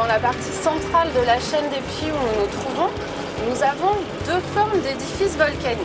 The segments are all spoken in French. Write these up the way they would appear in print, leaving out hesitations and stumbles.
dans la partie centrale de la chaîne des puits où nous nous trouvons, nous avons deux formes d'édifices volcaniques.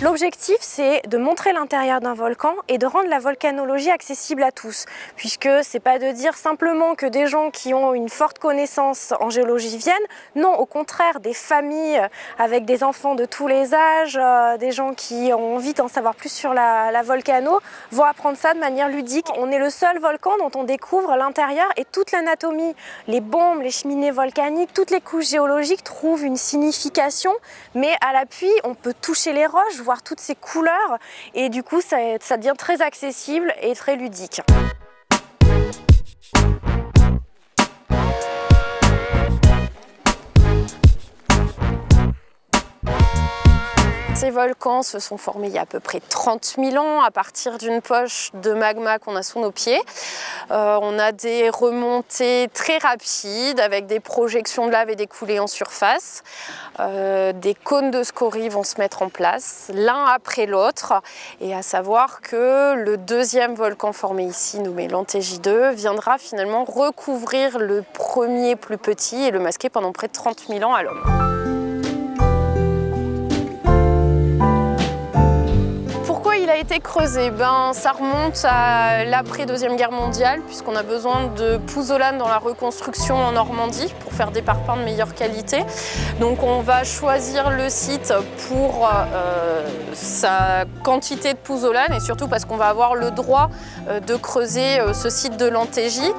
L'objectif, c'est de montrer l'intérieur d'un volcan et de rendre la volcanologie accessible à tous, puisque c'est pas de dire simplement que des gens qui ont une forte connaissance en géologie viennent, non, au contraire, des familles avec des enfants de tous les âges, des gens qui ont envie d'en savoir plus sur la volcano, vont apprendre ça de manière ludique. On est le seul volcan dont on découvre l'intérieur et toute l'anatomie, les bombes, les cheminées volcaniques, toutes les couches géologiques trouvent une signification, mais à l'appui, on peut toucher les roches, voir toutes ces couleurs et du coup ça devient très accessible et très ludique. Ces volcans se sont formés il y a à peu près 30 000 ans à partir d'une poche de magma qu'on a sous nos pieds. On a des remontées très rapides avec des projections de lave et des coulées en surface. Des cônes de scories vont se mettre en place l'un après l'autre. Et à savoir que le deuxième volcan formé ici, nommé l'Antégie-2, viendra finalement recouvrir le premier plus petit et le masquer pendant près de 30 000 ans à l'homme. Il a été creusé, ça remonte à l'après-deuxième guerre mondiale puisqu'on a besoin de pouzzolane dans la reconstruction en Normandie pour faire des parpaings de meilleure qualité. Donc on va choisir le site pour sa quantité de pouzzolane et surtout parce qu'on va avoir le droit de creuser ce site de l'Antégie.